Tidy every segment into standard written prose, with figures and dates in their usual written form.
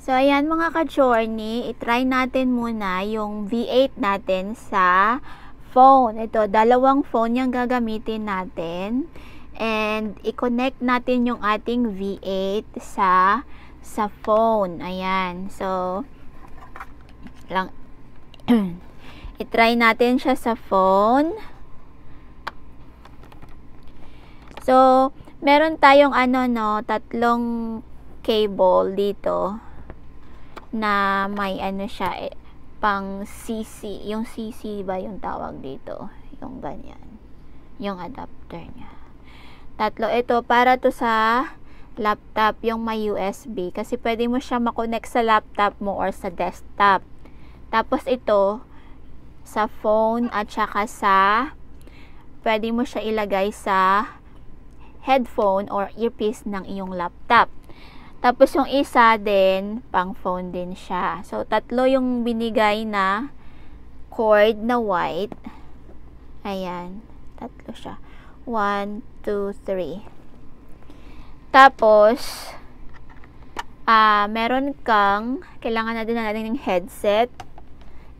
So, ayan mga ka-journey, itry natin muna yung V8 natin sa phone. Ito, dalawang phone yung gagamitin natin. And, i-connect natin yung ating V8 sa phone. Ayan. So, lang, itry natin siya sa phone. So, meron tayong tatlong cable dito na may siya pang CC. Yung CC ba yung tawag dito? Yung ganyan. Yung adapter niya. Tatlo ito para to sa laptop, yung may USB. Kasi pwede mo siya makonect sa laptop mo or sa desktop. Tapos ito sa phone at saka pwede mo siya ilagay sa headphone or earpiece ng iyong laptop. Tapos yung isa din, pang phone din siya. So, tatlo yung binigay na cord na white. Ayan. Tatlo siya. 1, 2, 3. Tapos, meron kailangan natin ng headset.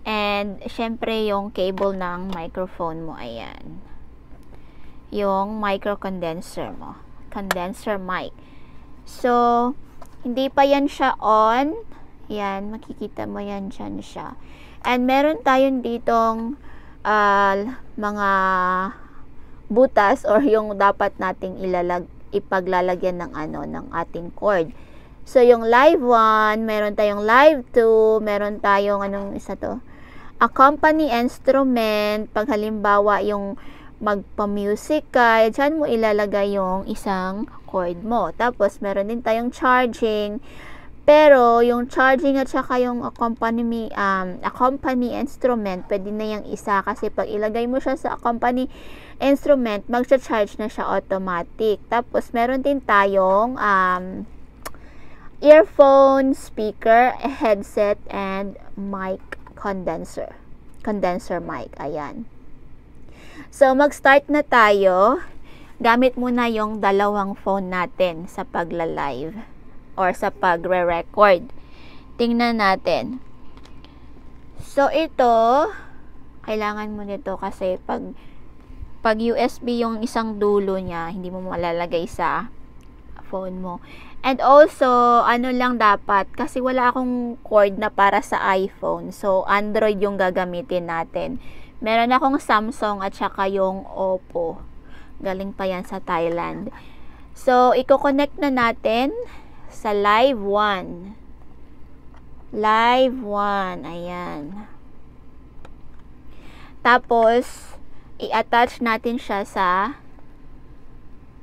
And, syempre, yung cable ng microphone mo. Ayan. Yung micro condenser mo. Condenser mic. So, hindi pa yan siya on. Yan, makikita mo yan dyan siya. And meron tayong ditong mga butas or yung dapat nating ipaglalagyan ng ng ating cord. So, yung live 1, meron tayong live 2, meron tayong isa to? Accompany instrument. Pag halimbawa yung magpa-music ka, dyan mo ilalagay yung isang cord mo. Tapos, meron din tayong charging. Pero, yung charging at saka yung accompany instrument, pwede na yung isa. Kasi, pag ilagay mo siya sa accompany instrument, mag-charge na siya automatic. Tapos, meron din tayong earphone, speaker, headset, and mic condenser. Condenser mic. Ayan. So, mag-start na tayo. Gamit muna yung dalawang phone natin sa pagla-live or sa pagre-record. Tingnan natin. So, ito, kailangan mo nito kasi pag USB yung isang dulo niya, hindi mo malalagay sa phone mo. And also, lang dapat, kasi wala akong cord na para sa iPhone. So, Android yung gagamitin natin. Meron akong Samsung at saka yung Oppo. Galing pa yan sa Thailand. So, i-connect na natin sa live 1. Live 1. Ayan. Tapos, i-attach natin siya sa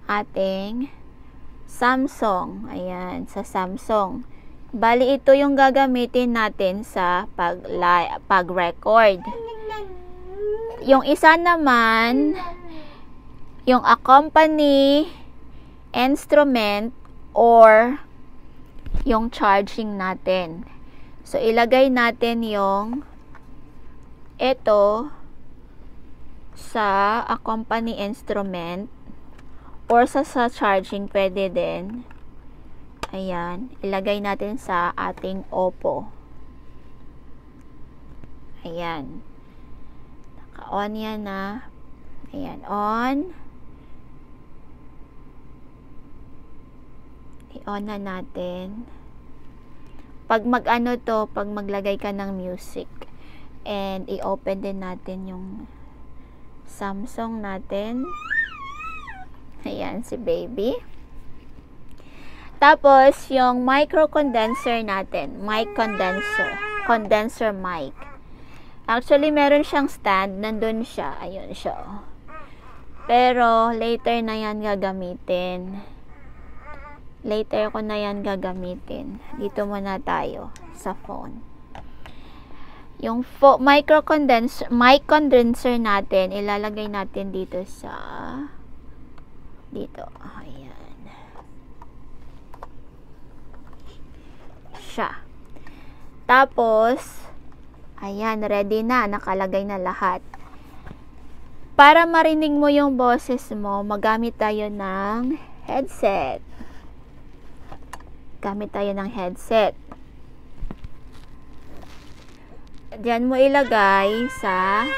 ating Samsung. Ayan, sa Samsung. Bali, ito yung gagamitin natin sa pag-record. Yung isa naman, yung accompany instrument or yung charging natin. So, ilagay natin yung ito sa accompany instrument or sa charging, pwede din. Ayan. Ilagay natin sa ating Oppo. Ayan. Naka-on yan na. Ayan. On. I-on na natin. Pag pag maglagay ka ng music. And i-open din natin yung Samsung natin. Ayan, si baby. Tapos, yung micro condenser natin. Mic condenser. Condenser mic. Actually, meron siyang stand. Nandun siya. Ayun siya. Pero, later na yan gagamitin. Later ko na yan gagamitin. Dito muna tayo sa phone. Yung mic condenser natin, ilalagay natin dito sa dito. Ayan. Siya. Tapos, ayan, ready na. Nakalagay na lahat. Para marinig mo yung boses mo, magamit tayo ng headset. Gamit tayo ng headset. Diyan mo ilagay sa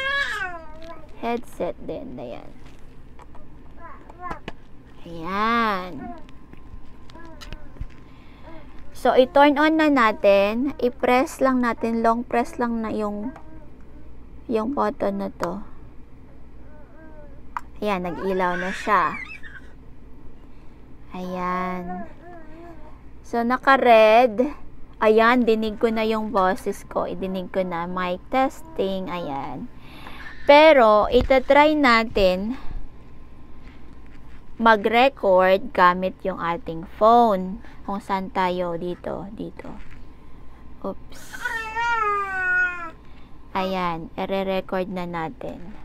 headset din. Ayan. Ayan. So, i-turn on na natin. I-press lang natin. Long press lang na yung button na to. Ayan, nag-ilaw na siya. Ayan. So, naka-red. Ayan, dinig ko na yung boses ko. Idinig ko na. Mic testing. Ayan. Pero, itatry natin mag-record gamit yung ating phone. Kung saan tayo. Dito. Oops. Ayan. I-record na natin.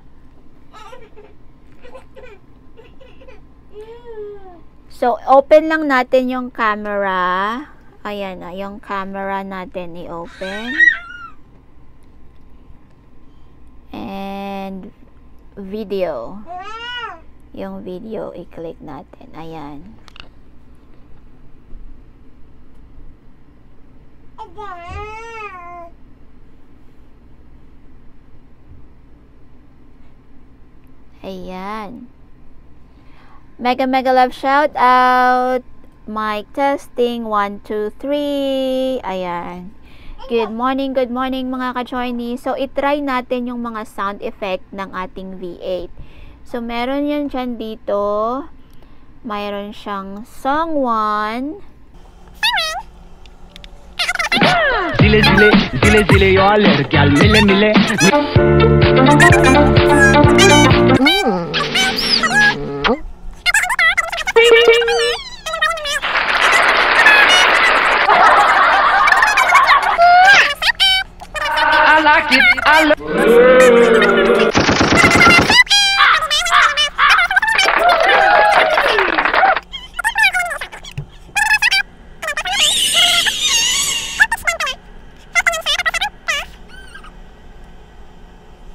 So, open lang natin yung camera. Ayan na, yung camera natin i-open. And video. Yung video i-click natin. Ayan. Ayan. Mega love shout out. Mic testing 1 2 3. Ayan. Good morning mga ka-joiny. So i-try natin yung mga sound effect ng ating V8. So meron yan dyan dito. Mayroon siyang song 1. Zile yo alergia al mile. I like it.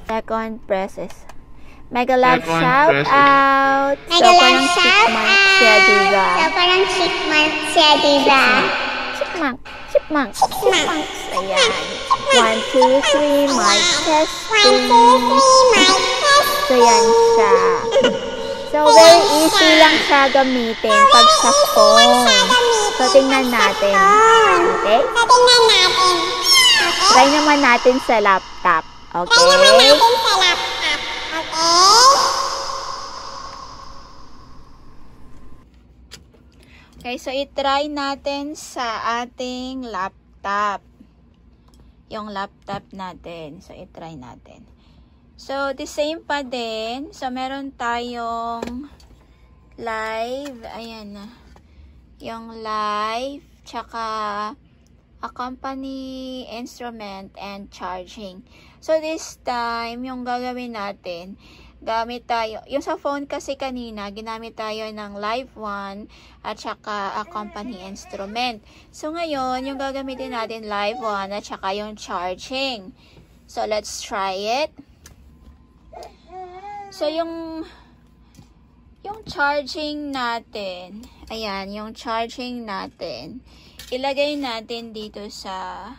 Second presses. Mega love shout out. So parang chipmunk siya, diba? Chipmunk. Ayan. 1 2 3 mic testing. So yan siya. So very easy lang siya gamitin pag sa phone. So tingnan natin. Okay? Try naman natin sa laptop. Okay? Okay, so i-try natin sa ating laptop. Yung laptop natin. So, i-try natin. So, the same pa din. So, meron tayong live. Ayan na. Yung live. Tsaka accompany, instrument, and charging. So, this time, yung gagawin natin, gamit tayo, yung sa phone kasi kanina, ginamit tayo ng live 1 at saka accompany instrument. So, ngayon, yung gagamitin natin live 1 at saka yung charging. So, let's try it. So, yung charging natin, ayan, yung charging natin, ilagay natin dito sa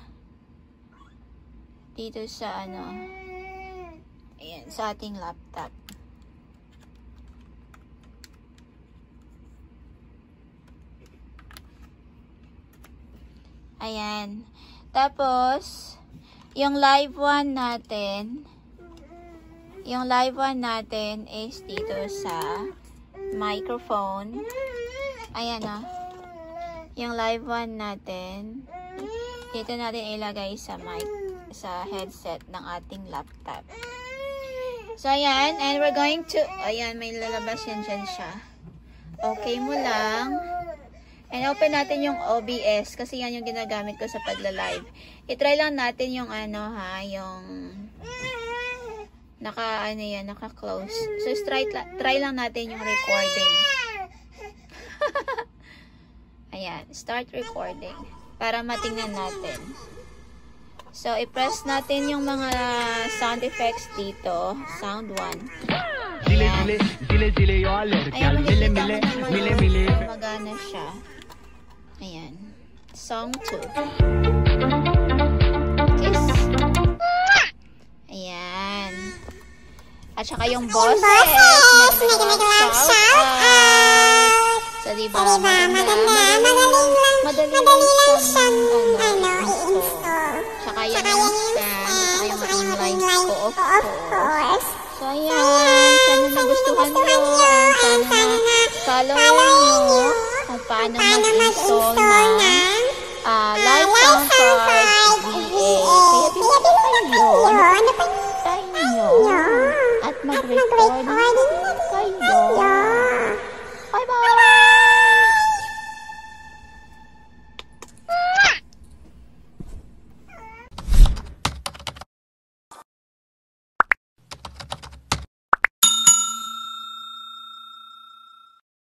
ayan, sa ating laptop. Ayan. Tapos, yung live 1 natin is dito sa microphone. Ayan o. Yung live 1 natin, dito natin ilagay sa mic, sa headset ng ating laptop. So, ayan. And we're going to, ayan, may lalabas yan dyan siya. Okay mo lang. And open natin yung OBS kasi yan yung ginagamit ko sa pagla-live. I-try lang natin yung yung naka-close. So, try lang natin yung recording. Ayan, start recording para matingnan natin. So, i-press natin yung mga sound effects dito. Sound 1. Ayan. Ayan, makikita mo naman magana siya. Ayan. Song 2. Kiss. At saka yung boses, nag-shout out. So, diba, madali lang siyang, install. Tsaka yan yung stand, tsaka yung main lights ko, of course. So, ayan, sana nagustuhan nyo, and sana na-follow nyo kung paano mag-install ng live sound card VA. Kaya pinapin kayo, at mag-record kayo